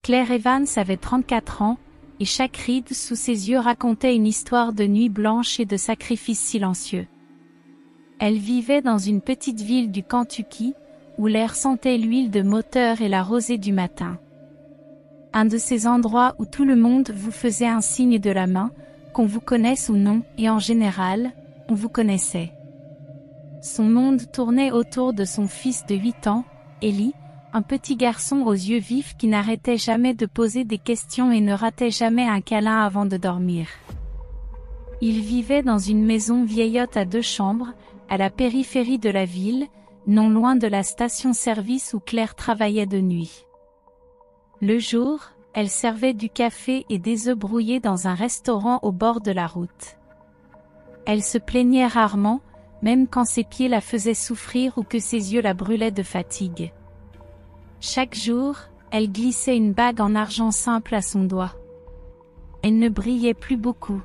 Claire Evans avait 34 ans, et chaque ride sous ses yeux racontait une histoire de nuit blanche et de sacrifices silencieux. Elle vivait dans une petite ville du Kentucky, où l'air sentait l'huile de moteur et la rosée du matin. Un de ces endroits où tout le monde vous faisait un signe de la main, qu'on vous connaisse ou non, et en général, on vous connaissait. Son monde tournait autour de son fils de 8 ans, Ellie, un petit garçon aux yeux vifs qui n'arrêtait jamais de poser des questions et ne ratait jamais un câlin avant de dormir. Il vivait dans une maison vieillotte à 2 chambres, à la périphérie de la ville, non loin de la station-service où Claire travaillait de nuit. Le jour, elle servait du café et des œufs brouillés dans un restaurant au bord de la route. Elle se plaignait rarement, même quand ses pieds la faisaient souffrir ou que ses yeux la brûlaient de fatigue. Chaque jour, elle glissait une bague en argent simple à son doigt. Elle ne brillait plus beaucoup.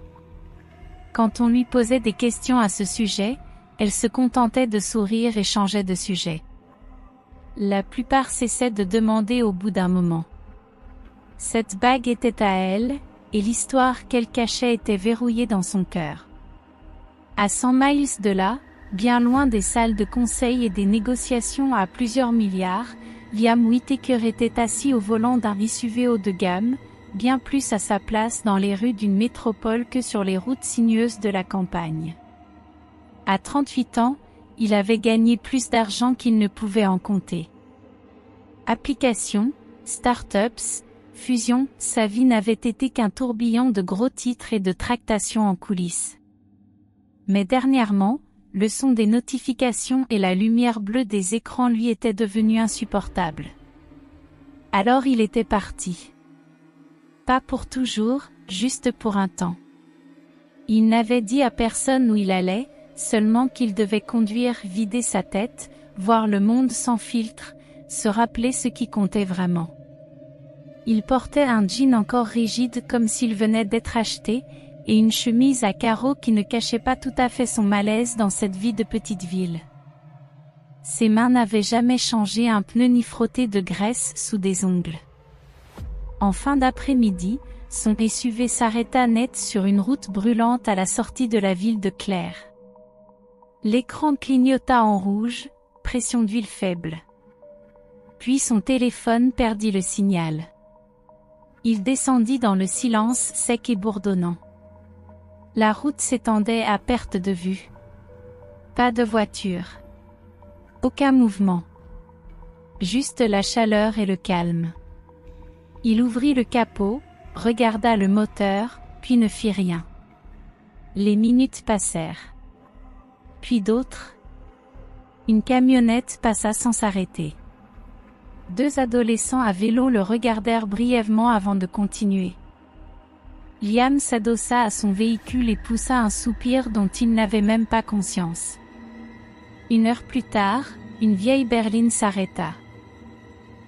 Quand on lui posait des questions à ce sujet, elle se contentait de sourire et changeait de sujet. La plupart cessaient de demander au bout d'un moment. Cette bague était à elle, et l'histoire qu'elle cachait était verrouillée dans son cœur. À 100 miles de là, bien loin des salles de conseil et des négociations à plusieurs milliards, Liam Whittaker était assis au volant d'un SUV haut de gamme, bien plus à sa place dans les rues d'une métropole que sur les routes sinueuses de la campagne. À 38 ans, il avait gagné plus d'argent qu'il ne pouvait en compter. Applications, start-ups, fusions, sa vie n'avait été qu'un tourbillon de gros titres et de tractations en coulisses. Mais dernièrement, le son des notifications et la lumière bleue des écrans lui étaient devenus insupportables. Alors il était parti. Pas pour toujours, juste pour un temps. Il n'avait dit à personne où il allait, seulement qu'il devait conduire, vider sa tête, voir le monde sans filtre, se rappeler ce qui comptait vraiment. Il portait un jean encore rigide comme s'il venait d'être acheté, et une chemise à carreaux qui ne cachait pas tout à fait son malaise dans cette vie de petite ville. Ses mains n'avaient jamais changé un pneu ni frotté de graisse sous des ongles. En fin d'après-midi, son SUV s'arrêta net sur une route brûlante à la sortie de la ville de Claire. L'écran clignota en rouge, pression d'huile faible. Puis son téléphone perdit le signal. Il descendit dans le silence sec et bourdonnant. La route s'étendait à perte de vue. Pas de voiture. Aucun mouvement. Juste la chaleur et le calme. Il ouvrit le capot, regarda le moteur, puis ne fit rien. Les minutes passèrent. Puis d'autres. Une camionnette passa sans s'arrêter. 2 adolescents à vélo le regardèrent brièvement avant de continuer. Liam s'adossa à son véhicule et poussa un soupir dont il n'avait même pas conscience. 1 heure plus tard, une vieille berline s'arrêta.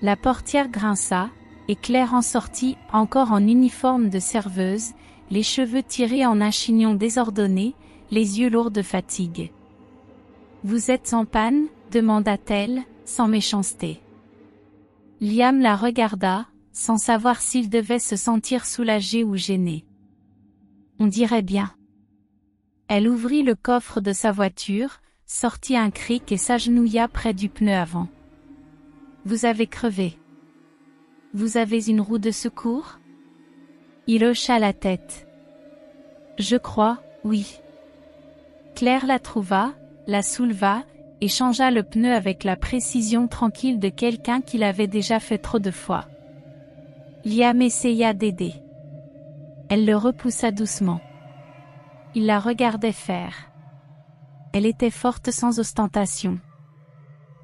La portière grinça, et Claire en sortit, encore en uniforme de serveuse, les cheveux tirés en un chignon désordonné, les yeux lourds de fatigue. « Vous êtes en panne ?» demanda-t-elle, sans méchanceté. Liam la regarda, sans savoir s'il devait se sentir soulagé ou gêné. On dirait bien. Elle ouvrit le coffre de sa voiture, sortit un cric et s'agenouilla près du pneu avant. « Vous avez crevé. Vous avez une roue de secours ?» Il hocha la tête. « Je crois, oui. » Claire la trouva, la souleva, et changea le pneu avec la précision tranquille de quelqu'un qui l'avait déjà fait trop de fois. Liam essaya d'aider. Elle le repoussa doucement. Il la regardait faire. Elle était forte sans ostentation.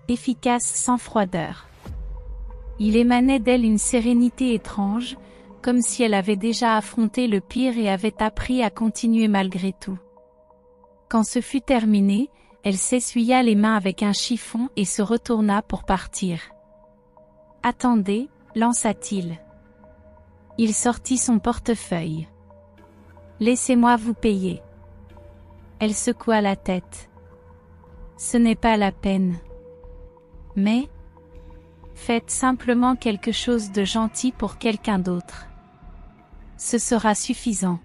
Efficace sans froideur. Il émanait d'elle une sérénité étrange, comme si elle avait déjà affronté le pire et avait appris à continuer malgré tout. Quand ce fut terminé, elle s'essuya les mains avec un chiffon et se retourna pour partir. « Attendez » lança-t-il. Il sortit son portefeuille. « Laissez-moi vous payer. » Elle secoua la tête. « Ce n'est pas la peine. » Mais Faites simplement quelque chose de gentil pour quelqu'un d'autre. Ce sera suffisant.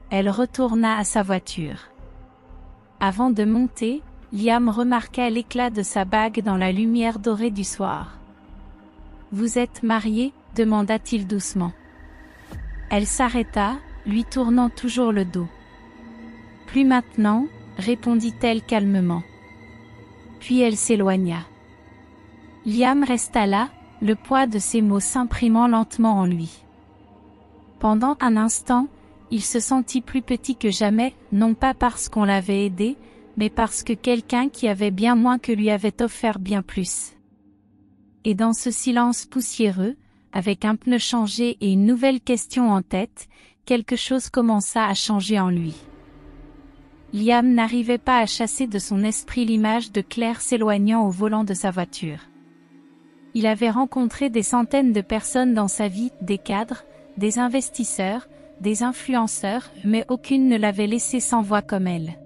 Elle retourna à sa voiture. Avant de monter, Liam remarqua l'éclat de sa bague dans la lumière dorée du soir. « Vous êtes marié ?» demanda-t-il doucement. Elle s'arrêta, lui tournant toujours le dos. « Plus maintenant » répondit-elle calmement. Puis elle s'éloigna. Liam resta là, le poids de ses mots s'imprimant lentement en lui. Pendant un instant, il se sentit plus petit que jamais, non pas parce qu'on l'avait aidé, mais parce que quelqu'un qui avait bien moins que lui avait offert bien plus. Et dans ce silence poussiéreux, avec un pneu changé et une nouvelle question en tête, quelque chose commença à changer en lui. Liam n'arrivait pas à chasser de son esprit l'image de Claire s'éloignant au volant de sa voiture. Il avait rencontré des centaines de personnes dans sa vie, des cadres, des investisseurs, des influenceurs, mais aucune ne l'avait laissé sans voix comme elle.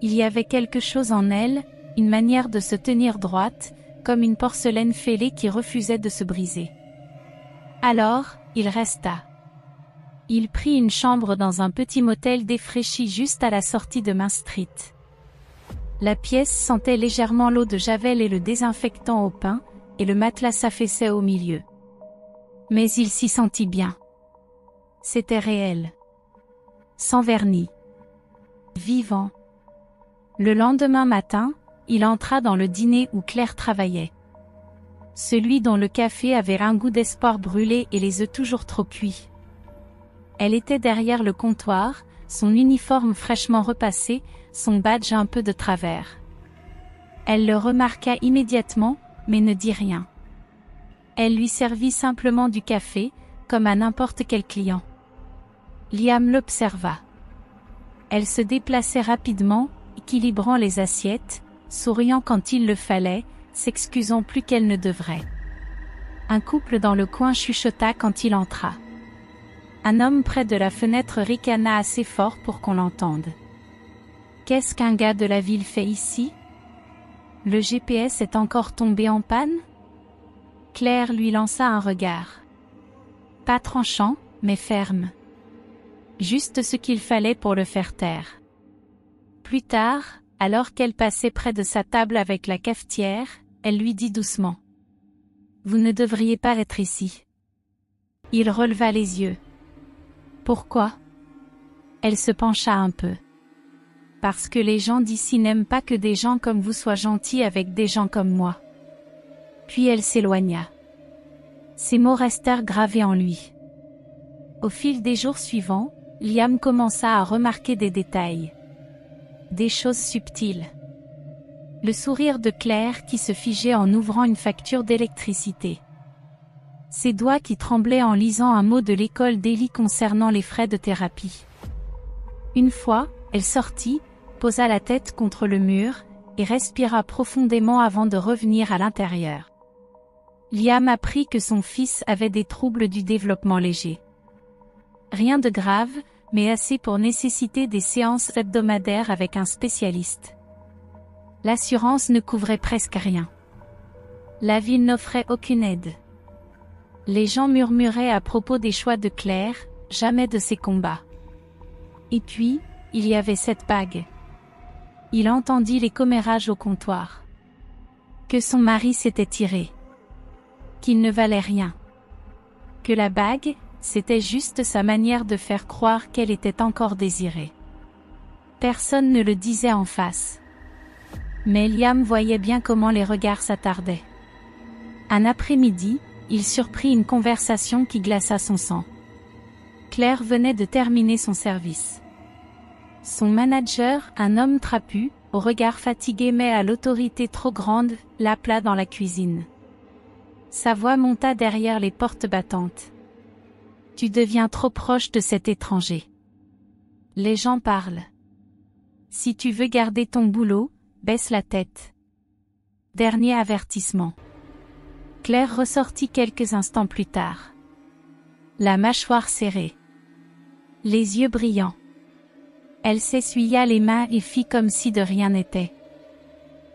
Il y avait quelque chose en elle, une manière de se tenir droite, comme une porcelaine fêlée qui refusait de se briser. Alors, il resta. Il prit une chambre dans un petit motel défraîchi juste à la sortie de Main Street. La pièce sentait légèrement l'eau de Javel et le désinfectant au pin, et le matelas s'affaissait au milieu. Mais il s'y sentit bien. C'était réel. Sans vernis. Vivant. Le lendemain matin, il entra dans le dîner où Claire travaillait. Celui dont le café avait un goût d'espoir brûlé et les œufs toujours trop cuits. Elle était derrière le comptoir, son uniforme fraîchement repassé, son badge un peu de travers. Elle le remarqua immédiatement, mais ne dit rien. Elle lui servit simplement du café, comme à n'importe quel client. Liam l'observa. Elle se déplaçait rapidement, équilibrant les assiettes, souriant quand il le fallait, s'excusant plus qu'elle ne devrait. Un couple dans le coin chuchota quand il entra. Un homme près de la fenêtre ricana assez fort pour qu'on l'entende. « Qu'est-ce qu'un gars de la ville fait ici ? Le GPS est encore tombé en panne ?» Claire lui lança un regard. Pas tranchant, mais ferme. Juste ce qu'il fallait pour le faire taire. Plus tard, alors qu'elle passait près de sa table avec la cafetière, elle lui dit doucement. « Vous ne devriez pas être ici. » Il releva les yeux. « Pourquoi ?» Elle se pencha un peu. « Parce que les gens d'ici n'aiment pas que des gens comme vous soient gentils avec des gens comme moi. » Puis elle s'éloigna. Ces mots restèrent gravés en lui. Au fil des jours suivants, Liam commença à remarquer des détails. Des choses subtiles. Le sourire de Claire qui se figeait en ouvrant une facture d'électricité. Ses doigts qui tremblaient en lisant un mot de l'école d'Ellie concernant les frais de thérapie. Une fois, elle sortit, posa la tête contre le mur, et respira profondément avant de revenir à l'intérieur. Liam apprit que son fils avait des troubles du développement léger. Rien de grave, mais assez pour nécessiter des séances hebdomadaires avec un spécialiste. L'assurance ne couvrait presque rien. La ville n'offrait aucune aide. Les gens murmuraient à propos des choix de Claire, jamais de ses combats. Et puis, il y avait cette bague. Il entendit les commérages au comptoir. Que son mari s'était tiré. Qu'il ne valait rien. Que la bague, c'était juste sa manière de faire croire qu'elle était encore désirée. Personne ne le disait en face. Mais Liam voyait bien comment les regards s'attardaient. Un après-midi, il surprit une conversation qui glaça son sang. Claire venait de terminer son service. Son manager, un homme trapu, au regard fatigué mais à l'autorité trop grande, l'appela dans la cuisine. Sa voix monta derrière les portes battantes. « Tu deviens trop proche de cet étranger. Les gens parlent. Si tu veux garder ton boulot, baisse la tête. » Dernier avertissement. Claire ressortit quelques instants plus tard. La mâchoire serrée. Les yeux brillants. Elle s'essuya les mains et fit comme si de rien n'était.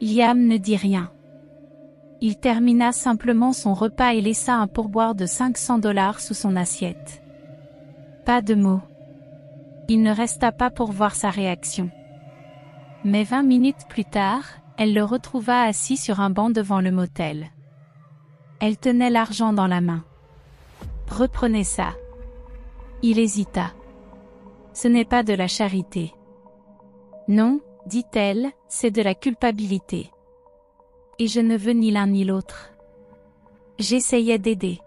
Liam ne dit rien. Il termina simplement son repas et laissa un pourboire de 500 $ sous son assiette. Pas de mots. Il ne resta pas pour voir sa réaction. Mais 20 minutes plus tard, elle le retrouva assis sur un banc devant le motel. Elle tenait l'argent dans la main. Reprenez ça. Il hésita. Ce n'est pas de la charité. Non, dit-elle, c'est de la culpabilité. Et je ne veux ni l'un ni l'autre. J'essayais d'aider.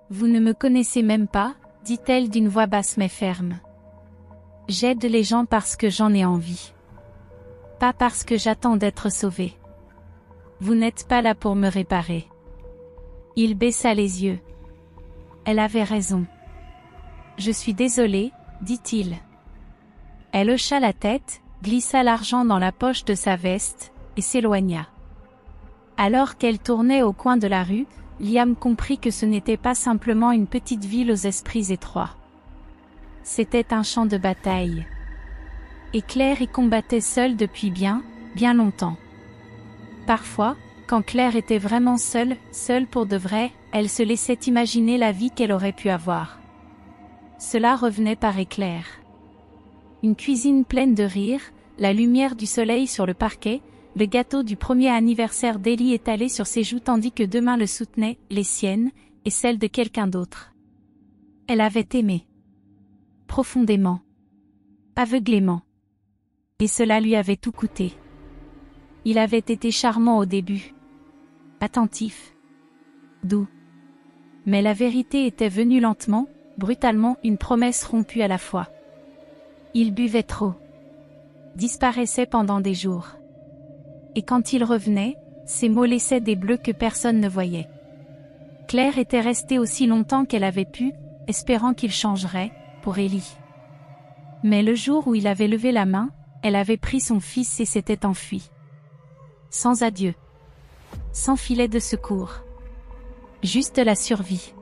Vous ne me connaissez même pas, dit-elle d'une voix basse mais ferme. J'aide les gens parce que j'en ai envie. Pas parce que j'attends d'être sauvé. Vous n'êtes pas là pour me réparer. Il baissa les yeux. Elle avait raison. Je suis désolé, dit-il. Elle hocha la tête, glissa l'argent dans la poche de sa veste, et s'éloigna. Alors qu'elle tournait au coin de la rue, Liam comprit que ce n'était pas simplement une petite ville aux esprits étroits. C'était un champ de bataille. Et Claire y combattait seule depuis bien longtemps. Parfois, quand Claire était vraiment seule pour de vrai, elle se laissait imaginer la vie qu'elle aurait pu avoir. Cela revenait par éclairs. Une cuisine pleine de rire, la lumière du soleil sur le parquet, le gâteau du premier anniversaire d'Ellie étalé sur ses joues tandis que deux mains le soutenaient, les siennes, et celles de quelqu'un d'autre. Elle avait aimé. Profondément. Aveuglément. Et cela lui avait tout coûté. Il avait été charmant au début. Attentif. Doux. Mais la vérité était venue lentement, brutalement, une promesse rompue à la fois. Il buvait trop. Disparaissait pendant des jours. Et quand il revenait, ses mots laissaient des bleus que personne ne voyait. Claire était restée aussi longtemps qu'elle avait pu, espérant qu'il changerait, pour Ellie. Mais le jour où il avait levé la main, elle avait pris son fils et s'était enfuie. Sans adieu. Sans filet de secours. Juste la survie.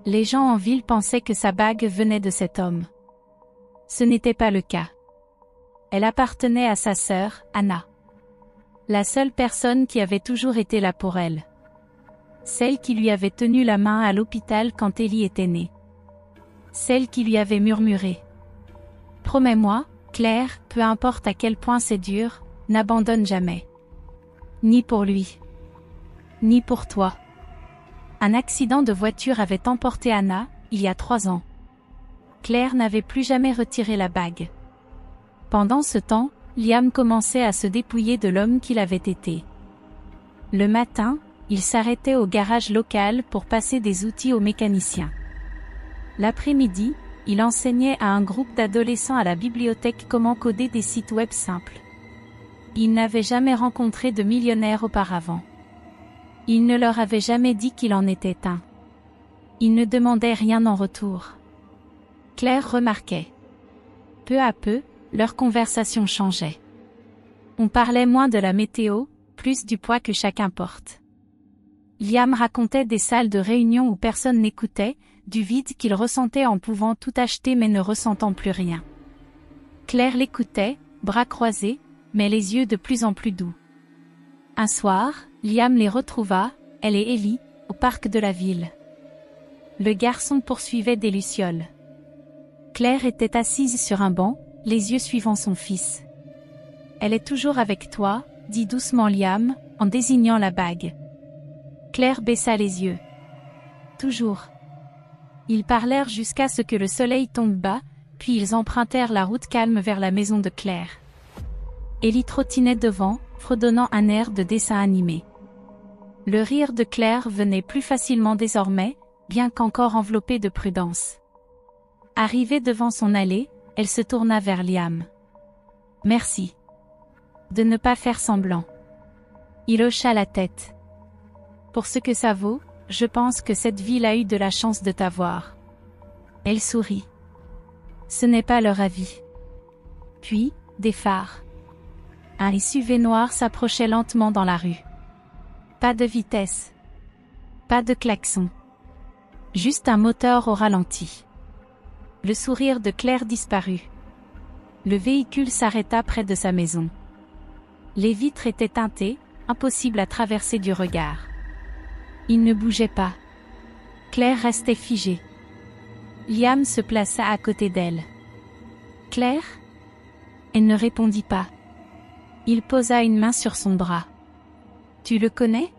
Les gens en ville pensaient que sa bague venait de cet homme. Ce n'était pas le cas. Elle appartenait à sa sœur, Anna. La seule personne qui avait toujours été là pour elle. Celle qui lui avait tenu la main à l'hôpital quand Ellie était née. Celle qui lui avait murmuré. « Promets-moi, Claire, peu importe à quel point c'est dur, n'abandonne jamais. Ni pour lui. Ni pour toi. » Un accident de voiture avait emporté Anna, il y a 3 ans. Claire n'avait plus jamais retiré la bague. Pendant ce temps, Liam commençait à se dépouiller de l'homme qu'il avait été. Le matin, il s'arrêtait au garage local pour passer des outils aux mécaniciens. L'après-midi, il enseignait à un groupe d'adolescents à la bibliothèque comment coder des sites web simples. Il n'avait jamais rencontré de millionnaire auparavant. Il ne leur avait jamais dit qu'il en était un. Il ne demandait rien en retour. Claire remarquait. Peu à peu, leur conversation changeait. On parlait moins de la météo, plus du poids que chacun porte. Liam racontait des salles de réunion où personne n'écoutait, du vide qu'il ressentait en pouvant tout acheter mais ne ressentant plus rien. Claire l'écoutait, bras croisés, mais les yeux de plus en plus doux. Un soir, Liam les retrouva, elle et Ellie, au parc de la ville. Le garçon poursuivait des lucioles. Claire était assise sur un banc, les yeux suivant son fils. « Elle est toujours avec toi », dit doucement Liam, en désignant la bague. Claire baissa les yeux. « Toujours. » Ils parlèrent jusqu'à ce que le soleil tombe bas, puis ils empruntèrent la route calme vers la maison de Claire. Ellie trottinait devant, fredonnant un air de dessin animé. Le rire de Claire venait plus facilement désormais, bien qu'encore enveloppé de prudence. Arrivée devant son allée, elle se tourna vers Liam. « Merci. De ne pas faire semblant. » Il hocha la tête. « Pour ce que ça vaut, je pense que cette ville a eu de la chance de t'avoir. » Elle sourit. « Ce n'est pas leur avis. » Puis, des phares. Un SUV noir s'approchait lentement dans la rue. Pas de vitesse. Pas de klaxon. Juste un moteur au ralenti. Le sourire de Claire disparut. Le véhicule s'arrêta près de sa maison. Les vitres étaient teintées, impossible à traverser du regard. Il ne bougeait pas. Claire restait figée. Liam se plaça à côté d'elle. « Claire ?» Elle ne répondit pas. Il posa une main sur son bras. « Tu le connais ?»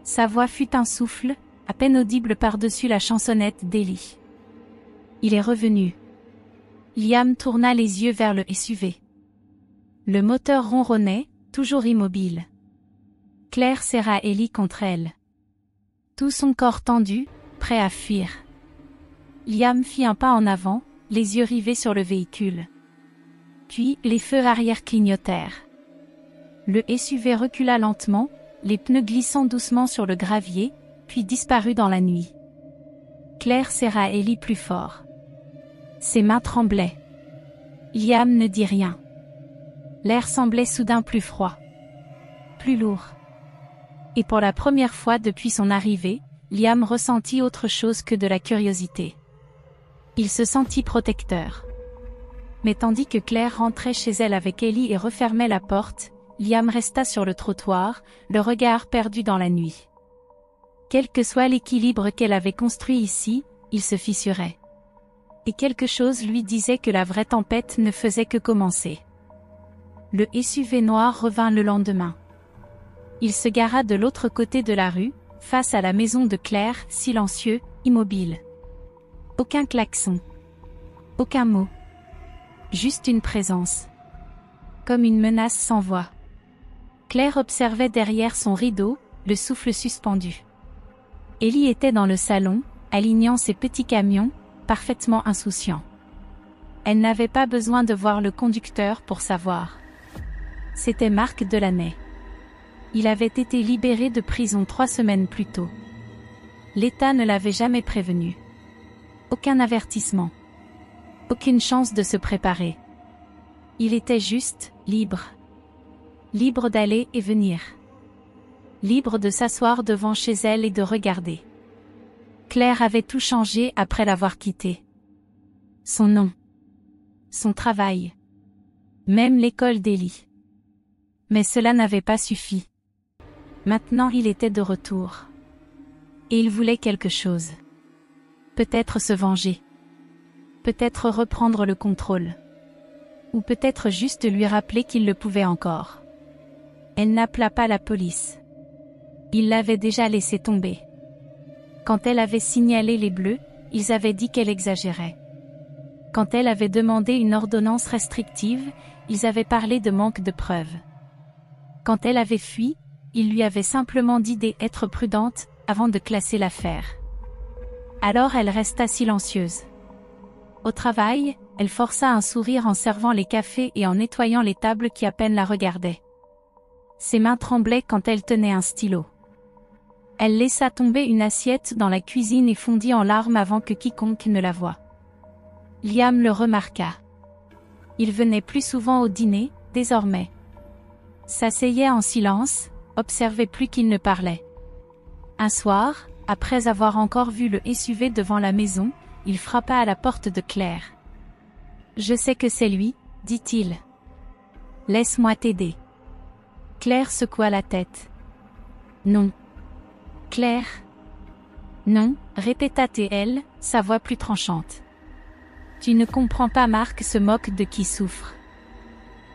Sa voix fut un souffle, à peine audible par-dessus la chansonnette d'Ellie. Il est revenu. Liam tourna les yeux vers le SUV. Le moteur ronronnait, toujours immobile. Claire serra Ellie contre elle. Tout son corps tendu, prêt à fuir. Liam fit un pas en avant, les yeux rivés sur le véhicule. Puis, les feux arrière clignotèrent. Le SUV recula lentement, les pneus glissant doucement sur le gravier, puis disparut dans la nuit. Claire serra Ellie plus fort. Ses mains tremblaient. Liam ne dit rien. L'air semblait soudain plus froid. Plus lourd. Et pour la première fois depuis son arrivée, Liam ressentit autre chose que de la curiosité. Il se sentit protecteur. Mais tandis que Claire rentrait chez elle avec Ellie et refermait la porte, Liam resta sur le trottoir, le regard perdu dans la nuit. Quel que soit l'équilibre qu'elle avait construit ici, il se fissurait. Et quelque chose lui disait que la vraie tempête ne faisait que commencer. Le SUV noir revint le lendemain. Il se gara de l'autre côté de la rue, face à la maison de Claire, silencieux, immobile. Aucun klaxon. Aucun mot. Juste une présence. Comme une menace sans voix. Claire observait derrière son rideau, le souffle suspendu. Ellie était dans le salon, alignant ses petits camions, parfaitement insouciant. Elle n'avait pas besoin de voir le conducteur pour savoir. C'était Marc Delaney. Il avait été libéré de prison 3 semaines plus tôt. L'État ne l'avait jamais prévenu. Aucun avertissement. Aucune chance de se préparer. Il était juste, libre. Libre d'aller et venir. Libre de s'asseoir devant chez elle et de regarder. Claire avait tout changé après l'avoir quitté. Son nom. Son travail. Même l'école d'Ellie. Mais cela n'avait pas suffi. Maintenant il était de retour. Et il voulait quelque chose. Peut-être se venger. Peut-être reprendre le contrôle. Ou peut-être juste lui rappeler qu'il le pouvait encore. Elle n'appela pas la police. Il l'avait déjà laissé tomber. Quand elle avait signalé les bleus, ils avaient dit qu'elle exagérait. Quand elle avait demandé une ordonnance restrictive, ils avaient parlé de manque de preuves. Quand elle avait fui, ils lui avaient simplement dit d'être prudente, avant de classer l'affaire. Alors elle resta silencieuse. Au travail, elle força un sourire en servant les cafés et en nettoyant les tables qui à peine la regardaient. Ses mains tremblaient quand elle tenait un stylo. Elle laissa tomber une assiette dans la cuisine et fondit en larmes avant que quiconque ne la voie. Liam le remarqua. Il venait plus souvent au dîner, désormais. S'asseyait en silence, observait plus qu'il ne parlait. Un soir, après avoir encore vu le SUV devant la maison, il frappa à la porte de Claire. « Je sais que c'est lui, dit-il. Laisse-moi t'aider. » Claire secoua la tête. « Non. » « Claire. »« Non, » répéta-t-elle, sa voix plus tranchante. « Tu ne comprends pas, Marc se moque de qui souffre.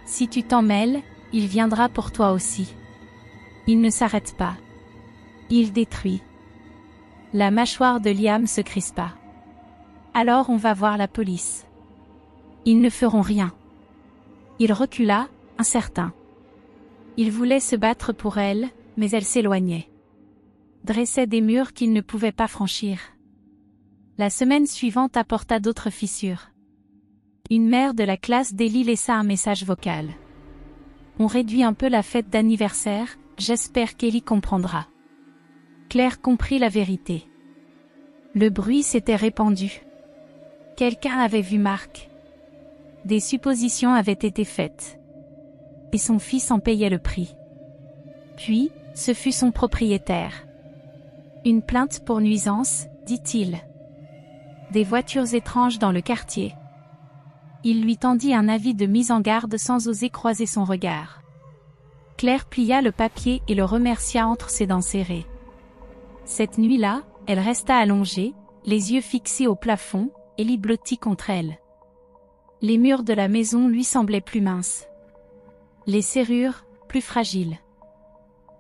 Si tu t'en mêles, il viendra pour toi aussi. Il ne s'arrête pas. Il détruit. » La mâchoire de Liam se crispa. « Alors on va voir la police. Ils ne feront rien. » Il recula, incertain. Il voulait se battre pour elle, mais elle s'éloignait. Dressait des murs qu'il ne pouvait pas franchir. La semaine suivante apporta d'autres fissures. Une mère de la classe d'Ellie laissa un message vocal. « On réduit un peu la fête d'anniversaire, j'espère qu'Ellie comprendra. » Claire comprit la vérité. Le bruit s'était répandu. Quelqu'un avait vu Marc. Des suppositions avaient été faites. Et son fils en payait le prix. Puis, ce fut son propriétaire. Une plainte pour nuisance, dit-il. Des voitures étranges dans le quartier. Il lui tendit un avis de mise en garde sans oser croiser son regard. Claire plia le papier et le remercia entre ses dents serrées. Cette nuit-là, elle resta allongée, les yeux fixés au plafond, Ellie blottie contre elle. Les murs de la maison lui semblaient plus minces. Les serrures, plus fragiles.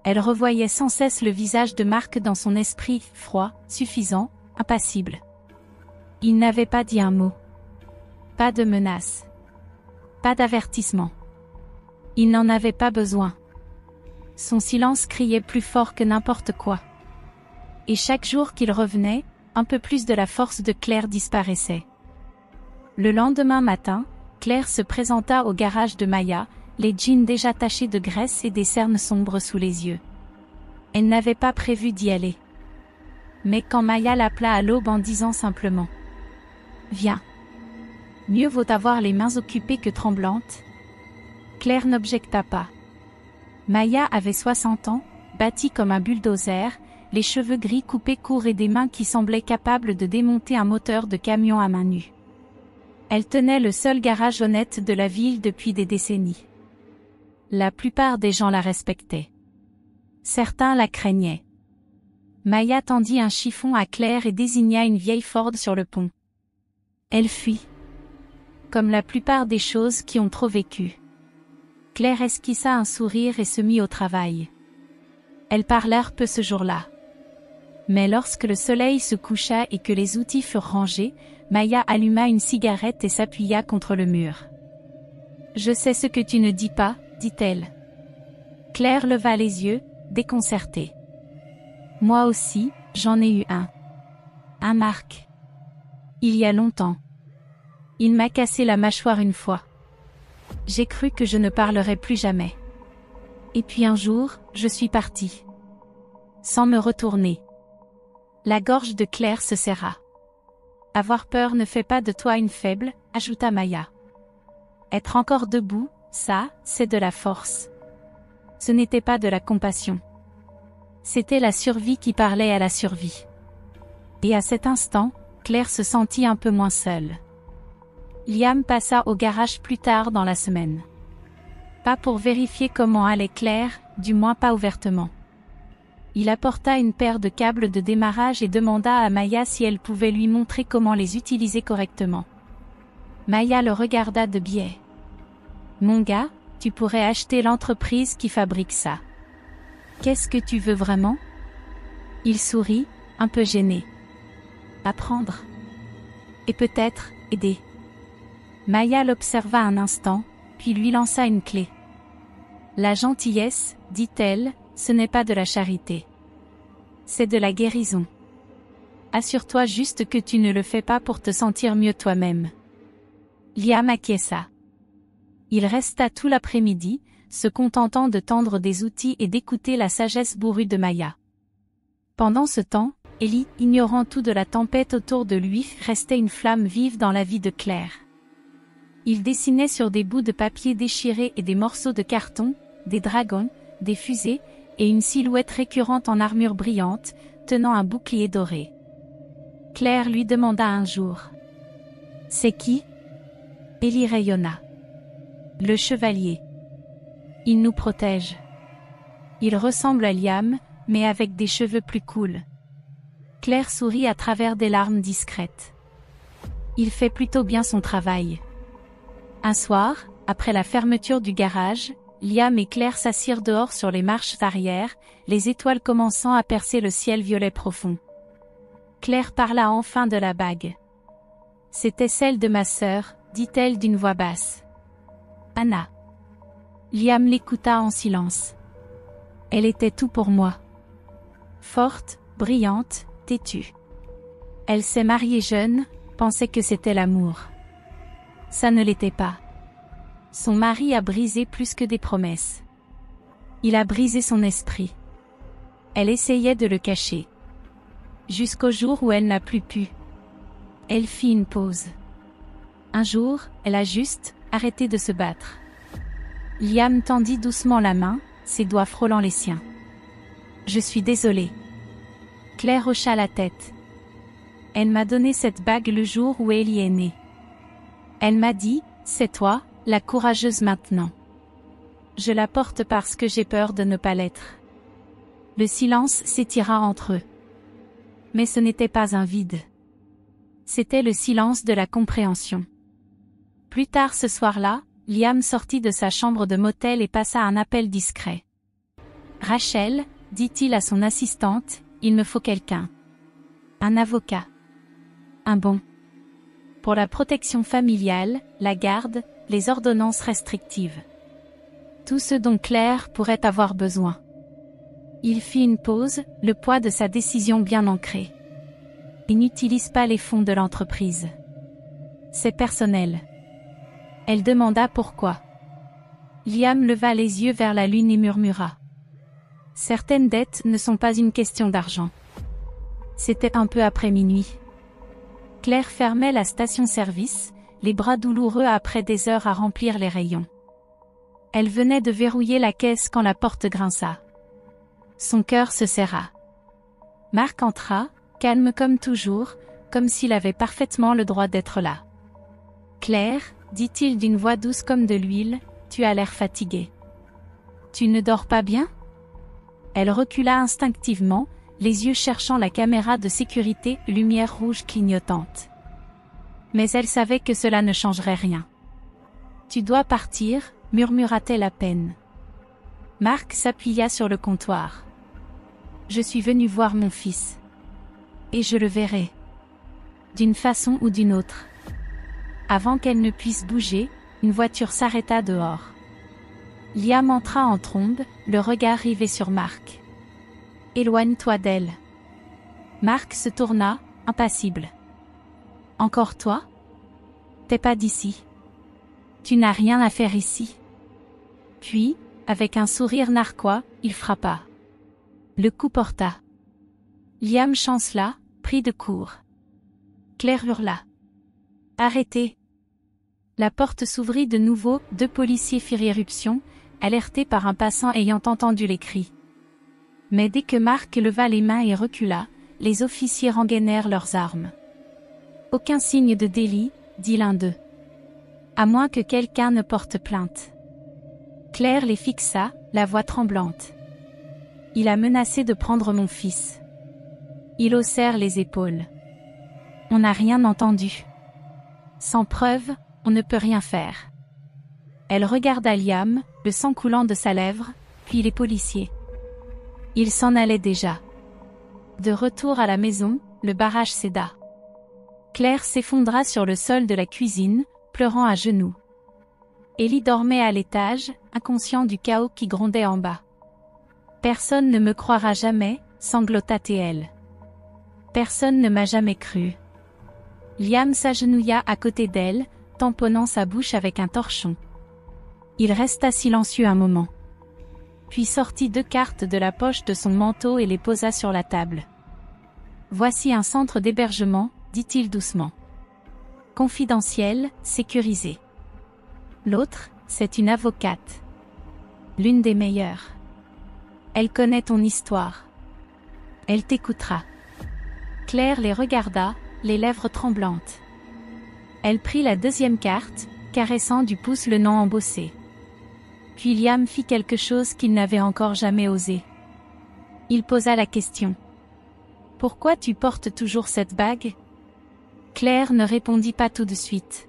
Elle revoyait sans cesse le visage de Marc dans son esprit, froid, suffisant, impassible. Il n'avait pas dit un mot. Pas de menace. Pas d'avertissement. Il n'en avait pas besoin. Son silence criait plus fort que n'importe quoi. Et chaque jour qu'il revenait, un peu plus de la force de Claire disparaissait. Le lendemain matin, Claire se présenta au garage de Maya, les jeans déjà tachés de graisse et des cernes sombres sous les yeux. Elle n'avait pas prévu d'y aller. Mais quand Maya l'appela à l'aube en disant simplement « Viens. Mieux vaut avoir les mains occupées que tremblantes », Claire n'objecta pas. Maya avait 60 ans, bâtie comme un bulldozer, les cheveux gris coupés courts et des mains qui semblaient capables de démonter un moteur de camion à main nue. Elle tenait le seul garage honnête de la ville depuis des décennies. La plupart des gens la respectaient. Certains la craignaient. Maya tendit un chiffon à Claire et désigna une vieille Ford sur le pont. Elle fuit. Comme la plupart des choses qui ont trop vécu. Claire esquissa un sourire et se mit au travail. Elles parlèrent peu ce jour-là. Mais lorsque le soleil se coucha et que les outils furent rangés, Maya alluma une cigarette et s'appuya contre le mur. « Je sais ce que tu ne dis pas, » dit-elle. Claire leva les yeux, déconcertée. « Moi aussi, j'en ai eu un. Un Marc. Il y a longtemps. Il m'a cassé la mâchoire une fois. J'ai cru que je ne parlerais plus jamais. Et puis un jour, je suis partie. Sans me retourner. » La gorge de Claire se serra. « Avoir peur ne fait pas de toi une faible, » ajouta Maya. « Être encore debout, ça, c'est de la force. Ce n'était pas de la compassion. C'était la survie qui parlait à la survie. » Et à cet instant, Claire se sentit un peu moins seule. Liam passa au garage plus tard dans la semaine. Pas pour vérifier comment allait Claire, du moins pas ouvertement. Il apporta une paire de câbles de démarrage et demanda à Maya si elle pouvait lui montrer comment les utiliser correctement. Maya le regarda de biais. « Mon gars, tu pourrais acheter l'entreprise qui fabrique ça. Qu'est-ce que tu veux vraiment ?» Il sourit, un peu gêné. « Apprendre. Et peut-être, aider. » Maya l'observa un instant, puis lui lança une clé. « La gentillesse, dit-elle, ce n'est pas de la charité. C'est de la guérison. Assure-toi juste que tu ne le fais pas pour te sentir mieux toi-même. » Liam acquiesça. Il resta tout l'après-midi, se contentant de tendre des outils et d'écouter la sagesse bourrue de Maya. Pendant ce temps, Ellie, ignorant tout de la tempête autour de lui, restait une flamme vive dans la vie de Claire. Il dessinait sur des bouts de papier déchirés et des morceaux de carton, des dragons, des fusées, et une silhouette récurrente en armure brillante, tenant un bouclier doré. Claire lui demanda un jour. « C'est qui ?» Ellie rayonna. « Le chevalier. Il nous protège. Il ressemble à Liam, mais avec des cheveux plus cool. » Claire sourit à travers des larmes discrètes. « Il fait plutôt bien son travail. » Un soir, après la fermeture du garage, Liam et Claire s'assirent dehors sur les marches arrière, les étoiles commençant à percer le ciel violet profond. Claire parla enfin de la bague. « C'était celle de ma sœur, » dit-elle d'une voix basse. « Anna. » Liam l'écouta en silence. « Elle était tout pour moi. Forte, brillante, têtue. Elle s'est mariée jeune, pensait que c'était l'amour. Ça ne l'était pas. Son mari a brisé plus que des promesses. Il a brisé son esprit. Elle essayait de le cacher. Jusqu'au jour où elle n'a plus pu. Elle fit une pause. Un jour, elle a juste arrêté de se battre. » Liam tendit doucement la main, ses doigts frôlant les siens. « Je suis désolée. » Claire hocha la tête. « Elle m'a donné cette bague le jour où Ellie est née. Elle m'a dit, c'est toi, la courageuse maintenant. Je la porte parce que j'ai peur de ne pas l'être. Le silence s'étira entre eux. Mais ce n'était pas un vide. C'était le silence de la compréhension. Plus tard ce soir-là, Liam sortit de sa chambre de motel et passa un appel discret. « Rachel, dit-il à son assistante, il me faut quelqu'un. Un avocat. Un bon. Pour la protection familiale, la garde, les ordonnances restrictives. Tout ce dont Claire pourrait avoir besoin. » Il fit une pause, le poids de sa décision bien ancrée. Il n'utilise pas les fonds de l'entreprise. C'est personnel. Elle demanda pourquoi. Liam leva les yeux vers la lune et murmura. Certaines dettes ne sont pas une question d'argent. C'était un peu après minuit. Claire fermait la station-service, les bras douloureux après des heures à remplir les rayons. Elle venait de verrouiller la caisse quand la porte grinça. Son cœur se serra. Marc entra, calme comme toujours, comme s'il avait parfaitement le droit d'être là. « Claire, dit-il d'une voix douce comme de l'huile, tu as l'air fatiguée. Tu ne dors pas bien ?» Elle recula instinctivement, les yeux cherchant la caméra de sécurité, lumière rouge clignotante. Mais elle savait que cela ne changerait rien. « Tu dois partir, murmura-t-elle à peine. Marc s'appuya sur le comptoir. « Je suis venu voir mon fils. Et je le verrai. D'une façon ou d'une autre. » Avant qu'elle ne puisse bouger, une voiture s'arrêta dehors. Liam entra en trombe, le regard rivé sur Marc. « Éloigne-toi d'elle. » Marc se tourna, impassible. « Encore toi ? T'es pas d'ici. Tu n'as rien à faire ici. » Puis, avec un sourire narquois, il frappa. Le coup porta. Liam chancela, pris de court. Claire hurla. « Arrêtez !» La porte s'ouvrit de nouveau, 2 policiers firent irruption, alertés par un passant ayant entendu les cris. Mais dès que Marc leva les mains et recula, les officiers rengainèrent leurs armes. « Aucun signe de délit, dit l'un d'eux. À moins que quelqu'un ne porte plainte. » Claire les fixa, la voix tremblante. « Il a menacé de prendre mon fils. » Ils haussèrent les épaules. « On n'a rien entendu. Sans preuve, on ne peut rien faire. » Elle regarda Liam, le sang coulant de sa lèvre, puis les policiers. Ils s'en allaient déjà. De retour à la maison, le barrage céda. Claire s'effondra sur le sol de la cuisine, pleurant à genoux. Ellie dormait à l'étage, inconscient du chaos qui grondait en bas. « Personne ne me croira jamais, sanglota-t-elle. Personne ne m'a jamais cru. » Liam s'agenouilla à côté d'elle, tamponnant sa bouche avec un torchon. Il resta silencieux un moment. Puis sortit 2 cartes de la poche de son manteau et les posa sur la table. « Voici un centre d'hébergement, dit-il doucement. Confidentiel, sécurisé. L'autre, c'est une avocate. L'une des meilleures. Elle connaît ton histoire. Elle t'écoutera. » Claire les regarda, les lèvres tremblantes. Elle prit la 2e carte, caressant du pouce le nom embossé. Puis Liam fit quelque chose qu'il n'avait encore jamais osé. Il posa la question. « Pourquoi tu portes toujours cette bague ?» Claire ne répondit pas tout de suite.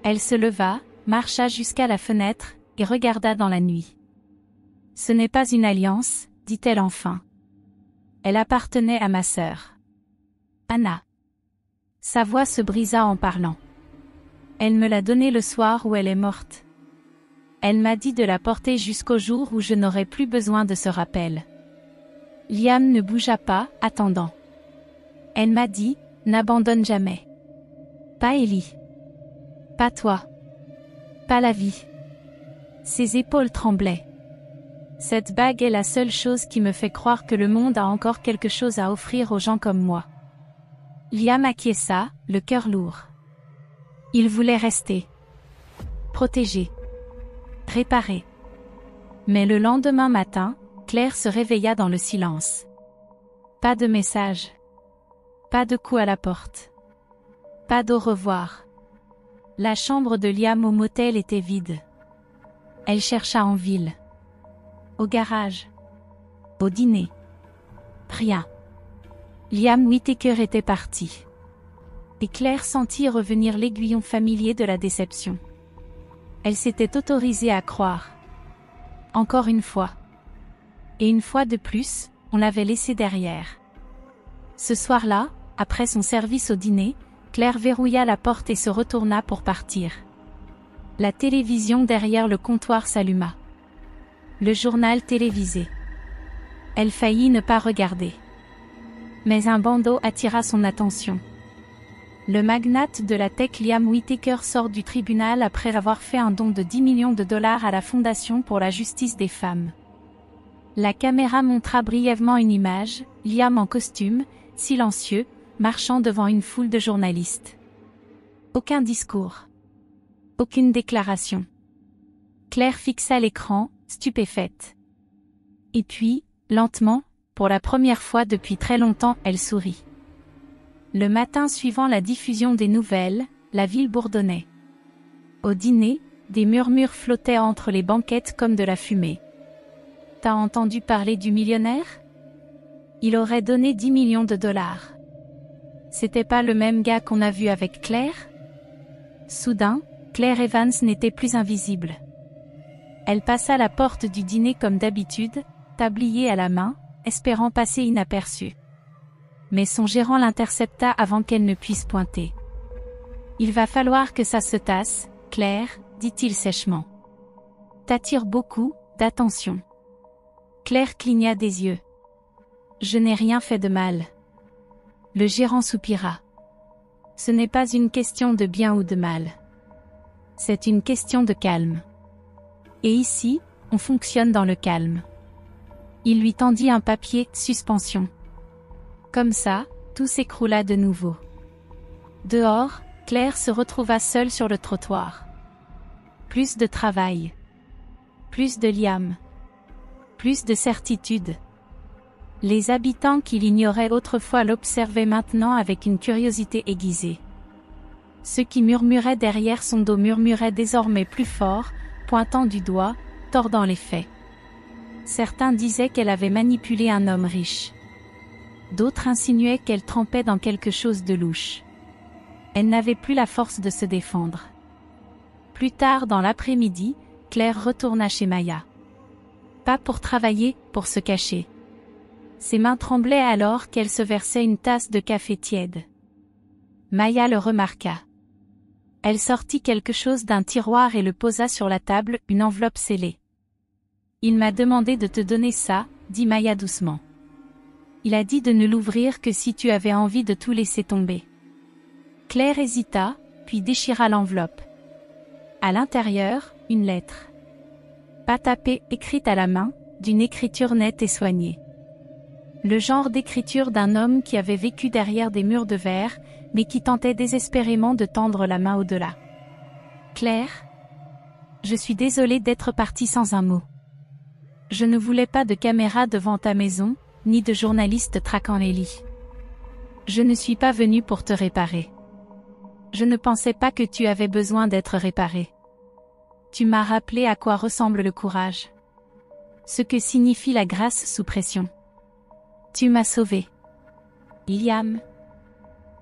Elle se leva, marcha jusqu'à la fenêtre, et regarda dans la nuit. « Ce n'est pas une alliance, dit-elle enfin. Elle appartenait à ma sœur. Anna. » Sa voix se brisa en parlant. « Elle me l'a donnée le soir où elle est morte. Elle m'a dit de la porter jusqu'au jour où je n'aurai plus besoin de ce rappel. » Liam ne bougea pas, attendant. Elle m'a dit, n'abandonne jamais. Pas Ellie. Pas toi. Pas la vie. Ses épaules tremblaient. Cette bague est la seule chose qui me fait croire que le monde a encore quelque chose à offrir aux gens comme moi. Liam acquiesça, le cœur lourd. Il voulait rester. Protégé. Réparé. Mais le lendemain matin, Claire se réveilla dans le silence. Pas de message. Pas de coup à la porte. Pas d'au revoir. La chambre de Liam au motel était vide. Elle chercha en ville. Au garage. Au dîner. Rien. Liam Whittaker était parti. Et Claire sentit revenir l'aiguillon familier de la déception. Elle s'était autorisée à croire. Encore une fois. Et une fois de plus, on l'avait laissé derrière. Ce soir-là, après son service au dîner, Claire verrouilla la porte et se retourna pour partir. La télévision derrière le comptoir s'alluma. Le journal télévisé. Elle faillit ne pas regarder. Mais un bandeau attira son attention. Le magnate de la tech Liam Whittaker sort du tribunal après avoir fait un don de 10 millions de dollars à la Fondation pour la justice des femmes. La caméra montra brièvement une image, Liam en costume, silencieux, marchant devant une foule de journalistes. Aucun discours. Aucune déclaration. Claire fixa l'écran, stupéfaite. Et puis, lentement, pour la première fois depuis très longtemps, elle sourit. Le matin suivant la diffusion des nouvelles, la ville bourdonnait. Au dîner, des murmures flottaient entre les banquettes comme de la fumée. « T'as entendu parler du millionnaire ? Il aurait donné 10 millions de dollars. C'était pas le même gars qu'on a vu avec Claire ? » Soudain, Claire Evans n'était plus invisible. Elle passa la porte du dîner comme d'habitude, tablier à la main, espérant passer inaperçue. Mais son gérant l'intercepta avant qu'elle ne puisse pointer. « Il va falloir que ça se tasse, Claire, » dit-il sèchement. « T'attires beaucoup d'attention. » Claire cligna des yeux. « Je n'ai rien fait de mal. » Le gérant soupira. « Ce n'est pas une question de bien ou de mal. C'est une question de calme. Et ici, on fonctionne dans le calme. » Il lui tendit un papier « Suspension ». Comme ça, tout s'écroula de nouveau. Dehors, Claire se retrouva seule sur le trottoir. Plus de travail. Plus de Liam. Plus de certitude. Les habitants qui l'ignoraient autrefois l'observaient maintenant avec une curiosité aiguisée. Ceux qui murmuraient derrière son dos murmuraient désormais plus fort, pointant du doigt, tordant les faits. Certains disaient qu'elle avait manipulé un homme riche. D'autres insinuaient qu'elle trempait dans quelque chose de louche. Elle n'avait plus la force de se défendre. Plus tard dans l'après-midi, Claire retourna chez Maya. Pas pour travailler, pour se cacher. Ses mains tremblaient alors qu'elle se versait une tasse de café tiède. Maya le remarqua. Elle sortit quelque chose d'un tiroir et le posa sur la table, une enveloppe scellée. « Il m'a demandé de te donner ça, » dit Maya doucement. « Il a dit de ne l'ouvrir que si tu avais envie de tout laisser tomber. » Claire hésita, puis déchira l'enveloppe. À l'intérieur, une lettre. Pas tapée, écrite à la main, d'une écriture nette et soignée. Le genre d'écriture d'un homme qui avait vécu derrière des murs de verre, mais qui tentait désespérément de tendre la main au-delà. Claire, je suis désolée d'être partie sans un mot. Je ne voulais pas de caméra devant ta maison, ni de journalistes traquant les lits. Je ne suis pas venue pour te réparer. Je ne pensais pas que tu avais besoin d'être réparée. Tu m'as rappelé à quoi ressemble le courage. Ce que signifie la grâce sous pression. Tu m'as sauvée. Liam.